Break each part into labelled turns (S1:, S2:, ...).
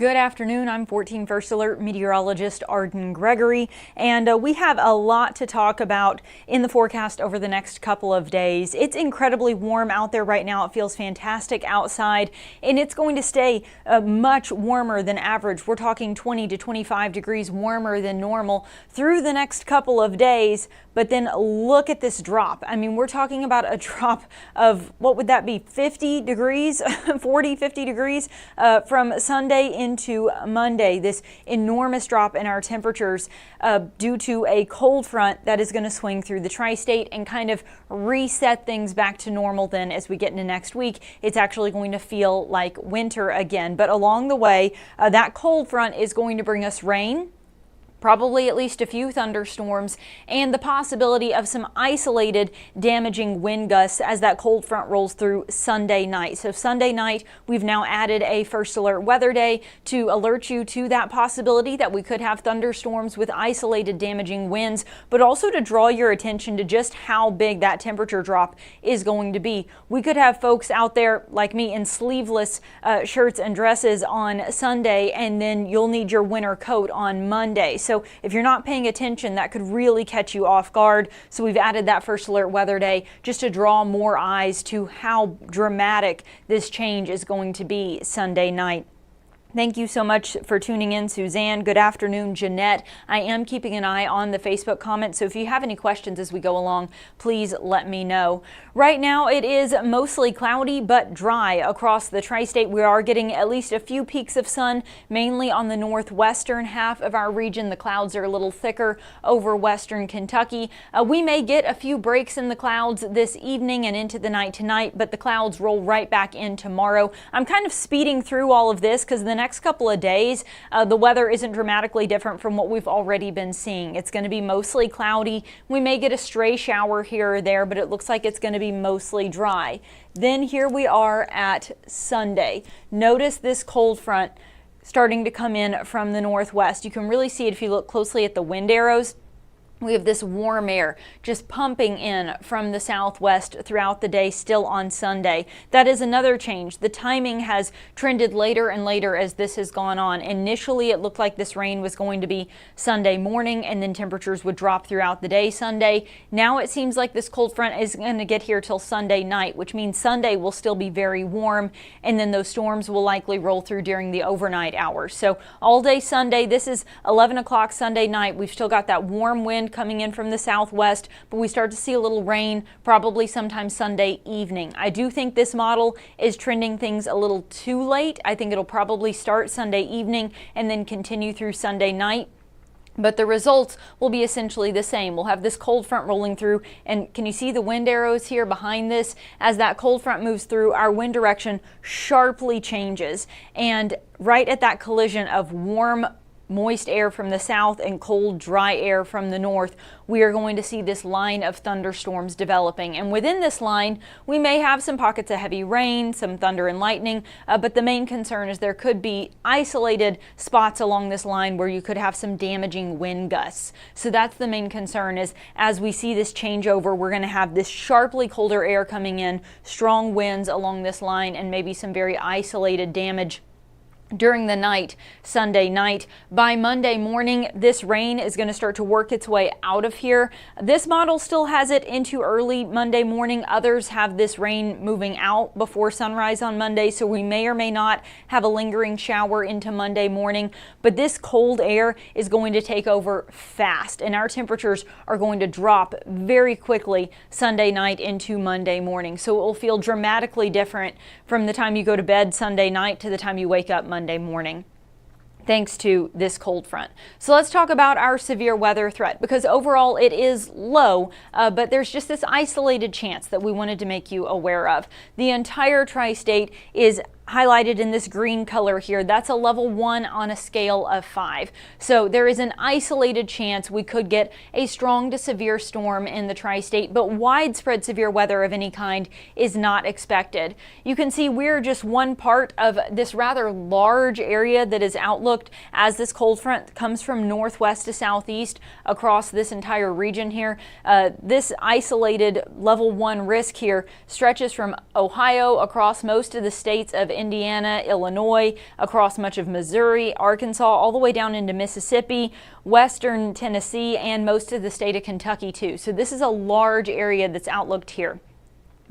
S1: Good afternoon. I'm 14 First Alert meteorologist Arden Gregory, and we have a lot to talk about in the forecast over the next couple of days. It's incredibly warm out there right now. It feels fantastic outside, and it's going to stay much warmer than average. We're talking 20 to 25 degrees warmer than normal through the next couple of days. But then look at this drop. I mean, we're talking about a drop of, what would that be, 50 degrees, 40, 50 degrees from Sunday into Monday. This enormous drop in our temperatures due to a cold front that is going to swing through the tri-state and kind of reset things back to normal. Then as we get into next week, it's actually going to feel like winter again. But along the way, that cold front is going to bring us rain, probably at least a few thunderstorms, and the possibility of some isolated damaging wind gusts as that cold front rolls through Sunday night. So Sunday night, we've now added a First Alert weather day to alert you to that possibility that we could have thunderstorms with isolated damaging winds, but also to draw your attention to just how big that temperature drop is going to be. We could have folks out there like me in sleeveless shirts and dresses on Sunday, and then you'll need your winter coat on Monday. So if you're not paying attention, that could really catch you off guard. So we've added that First Alert weather day just to draw more eyes to how dramatic this change is going to be Sunday night. Thank you so much for tuning in, Suzanne. Good afternoon, Jeanette. I am keeping an eye on the Facebook comments, so if you have any questions as we go along, please let me know. Right now, it is mostly cloudy but dry across the tri-state. We are getting at least a few peaks of sun, mainly on the northwestern half of our region. The clouds are a little thicker over western Kentucky. We may get a few breaks in the clouds this evening and into the night tonight, but the clouds roll right back in tomorrow. I'm kind of speeding through all of this because the next couple of days, the weather isn't dramatically different from what we've already been seeing. It's going to be mostly cloudy. We may get a stray shower here or there, but it looks like it's going to be mostly dry. Then here we are at Sunday. Notice this cold front starting to come in from the northwest. You can really see it if you look closely at the wind arrows. We have this warm air just pumping in from the southwest throughout the day, still on Sunday. That is another change. The timing has trended later and later as this has gone on. Initially, it looked like this rain was going to be Sunday morning, and then temperatures would drop throughout the day Sunday. Now it seems like this cold front is going to get here till Sunday night, which means Sunday will still be very warm, and then those storms will likely roll through during the overnight hours. So all day Sunday, this is 11 o'clock Sunday night. We've still got that warm wind coming in from the southwest, but we start to see a little rain probably sometime Sunday evening. I do think this model is trending things a little too late. I think it'll probably start Sunday evening and then continue through Sunday night. But the results will be essentially the same. We'll have this cold front rolling through, and can you see the wind arrows here behind this? As that cold front moves through, our wind direction sharply changes, and right at that collision of warm moist air from the south and cold, dry air from the north, we are going to see this line of thunderstorms developing. And within this line, we may have some pockets of heavy rain, some thunder and lightning, but the main concern is there could be isolated spots along this line where you could have some damaging wind gusts. So that's the main concern, is as we see this changeover, we're going to have this sharply colder air coming in, strong winds along this line, and maybe some very isolated damage during the night, Sunday night. By Monday morning, this rain is going to start to work its way out of here. This model still has it into early Monday morning. Others have this rain moving out before sunrise on Monday, so we may or may not have a lingering shower into Monday morning. But this cold air is going to take over fast, and our temperatures are going to drop very quickly Sunday night into Monday morning. So it will feel dramatically different from the time you go to bed Sunday night to the time you wake up Monday morning, thanks to this cold front. So let's talk about our severe weather threat, because overall it is low, but there's just this isolated chance that we wanted to make you aware of. The entire tri-state is highlighted in this green color here. That's a level 1 on a scale of 5. So there is an isolated chance we could get a strong to severe storm in the tri-state, but widespread severe weather of any kind is not expected. You can see we're just one part of this rather large area that is outlooked as this cold front comes from northwest to southeast across this entire region here. This isolated level 1 risk here stretches from Ohio across most of the states of Indiana, Illinois, across much of Missouri, Arkansas, all the way down into Mississippi, western Tennessee, and most of the state of Kentucky too. So this is a large area that's outlooked here.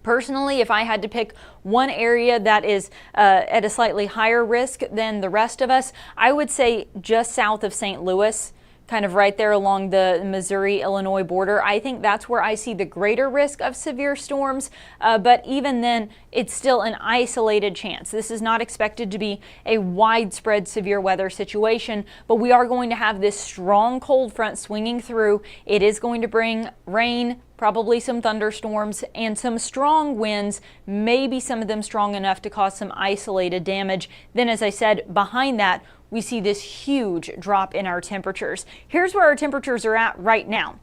S1: Personally, if I had to pick one area that is at a slightly higher risk than the rest of us, I would say just south of St. Louis, kind of right there along the Missouri-Illinois border. I think that's where I see the greater risk of severe storms, but even then, it's still an isolated chance. This is not expected to be a widespread severe weather situation, but we are going to have this strong cold front swinging through. It is going to bring rain, probably some thunderstorms, and some strong winds, maybe some of them strong enough to cause some isolated damage. Then, as I said, behind that, we see this huge drop in our temperatures. Here's where our temperatures are at right now.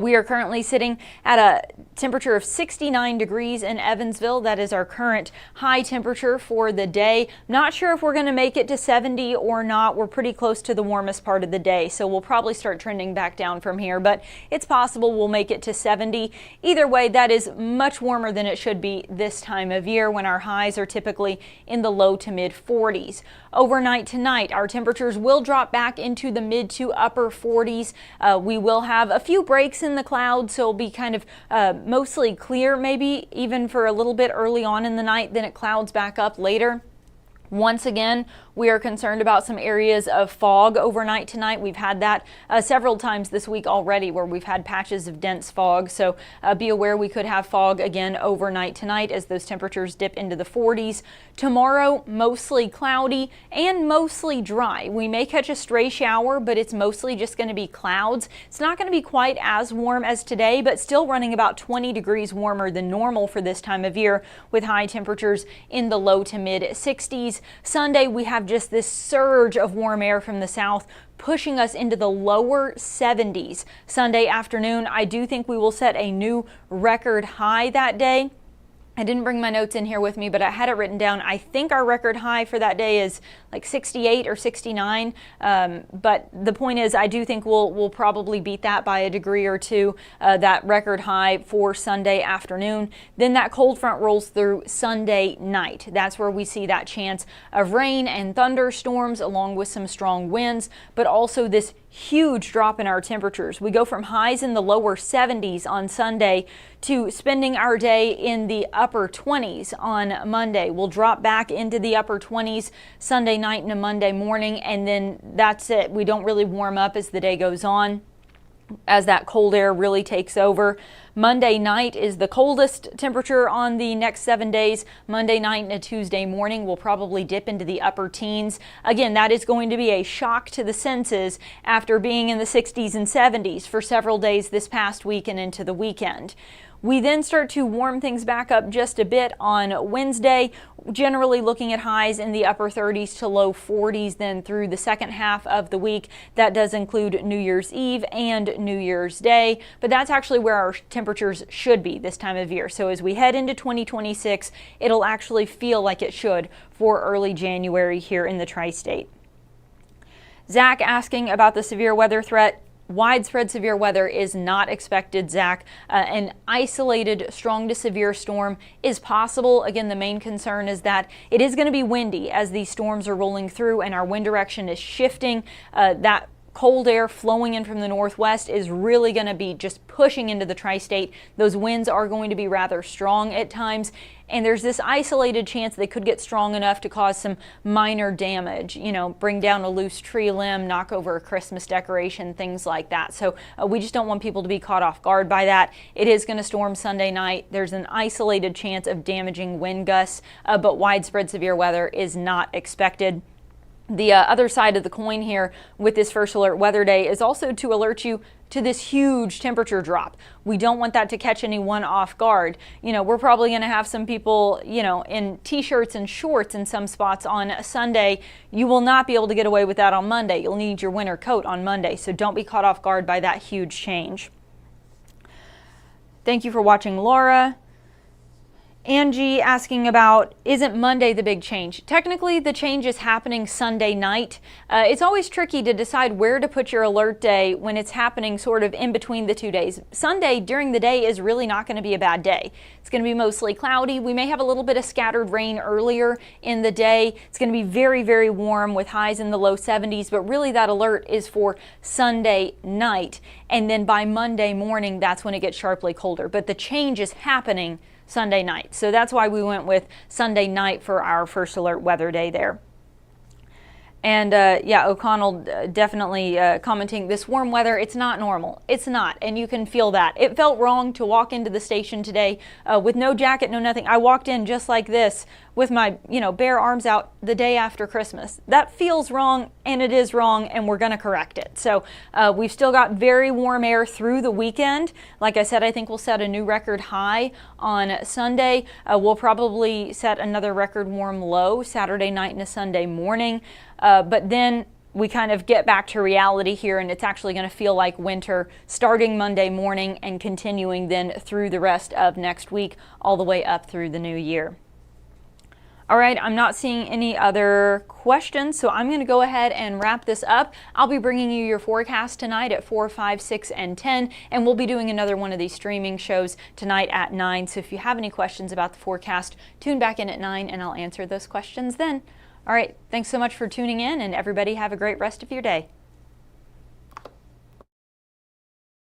S1: We are currently sitting at a temperature of 69 degrees in Evansville. That is our current high temperature for the day. Not sure if we're going to make it to 70 or not. We're pretty close to the warmest part of the day, so we'll probably start trending back down from here, but it's possible we'll make it to 70. Either way, that is much warmer than it should be this time of year when our highs are typically in the low to mid 40s. Overnight tonight, our temperatures will drop back into the mid to upper 40s. We will have a few breaks in the clouds, so it'll be kind of mostly clear, maybe even for a little bit early on in the night, then it clouds back up later. Once again, we are concerned about some areas of fog overnight tonight. We've had that several times this week already where we've had patches of dense fog. So be aware we could have fog again overnight tonight as those temperatures dip into the 40s. Tomorrow, mostly cloudy and mostly dry. We may catch a stray shower, but it's mostly just going to be clouds. It's not going to be quite as warm as today, but still running about 20 degrees warmer than normal for this time of year with high temperatures in the low to mid 60s. Sunday, we have just this surge of warm air from the south pushing us into the lower 70s. Sunday afternoon, I do think we will set a new record high that day. I didn't bring my notes in here with me, but I had it written down. I think our record high for that day is like 68 or 69. But the point is, I do think we'll probably beat that by a degree or two, that record high for Sunday afternoon. Then that cold front rolls through Sunday night. That's where we see that chance of rain and thunderstorms along with some strong winds, but also this huge drop in our temperatures. We go from highs in the lower 70s on Sunday to spending our day in the upper 20s on Monday. We'll drop back into the upper 20s Sunday night and a Monday morning, and then that's it. We don't really warm up as the day goes on, as that cold air really takes over. Monday night is the coldest temperature on the next 7 days. Monday night and a Tuesday morning will probably dip into the upper teens. Again, that is going to be a shock to the senses after being in the 60s and 70s for several days this past week and into the weekend. We then start to warm things back up just a bit on Wednesday, generally looking at highs in the upper 30s to low 40s then through the second half of the week. That does include New Year's Eve and New Year's Day, but that's actually where our temperatures should be this time of year. So as we head into 2026, it'll actually feel like it should for early January here in the tri-state. Zach asking about the severe weather threat. Widespread severe weather is not expected, Zach. An isolated strong to severe storm is possible. Again, the main concern is that it is going to be windy as these storms are rolling through and our wind direction is shifting. That cold air flowing in from the northwest is really going to be just pushing into the tri-state. Those winds are going to be rather strong at times, and there's this isolated chance they could get strong enough to cause some minor damage, bring down a loose tree limb, knock over a Christmas decoration, things like that. So we just don't want people to be caught off guard by that. It is going to storm Sunday night. There's an isolated chance of damaging wind gusts, but widespread severe weather is not expected. The other side of the coin here with this first alert weather day is also to alert you to this huge temperature drop. We don't want that to catch anyone off guard. We're probably going to have some people, in t-shirts and shorts in some spots on Sunday. You will not be able to get away with that on Monday. You'll need your winter coat on Monday, so don't be caught off guard by that huge change. Thank you for watching, Laura. Angie asking about, isn't Monday the big change? Technically, the change is happening Sunday night. It's always tricky to decide where to put your alert day when it's happening sort of in between the 2 days. Sunday during the day is really not going to be a bad day. It's going to be mostly cloudy. We may have a little bit of scattered rain earlier in the day. It's going to be very, very warm with highs in the low 70s, but really that alert is for Sunday night. And then by Monday morning, that's when it gets sharply colder. But the change is happening Sunday night. So that's why we went with Sunday night for our first alert weather day there. And yeah, O'Connell definitely commenting, this warm weather, it's not normal. It's not, and you can feel that. It felt wrong to walk into the station today with no jacket, no nothing. I walked in just like this with my, bare arms out the day after Christmas. That feels wrong, and it is wrong, and we're going to correct it. So we've still got very warm air through the weekend. Like I said, I think we'll set a new record high on Sunday. We'll probably set another record warm low Saturday night and a Sunday morning. But then we kind of get back to reality here, and it's actually going to feel like winter starting Monday morning and continuing then through the rest of next week, all the way up through the new year. All right, I'm not seeing any other questions, so I'm going to go ahead and wrap this up. I'll be bringing you your forecast tonight at 4, 5, 6, and 10, and we'll be doing another one of these streaming shows tonight at 9. So if you have any questions about the forecast, tune back in at 9, and I'll answer those questions then. All right, thanks so much for tuning in, and everybody have a great rest of your day.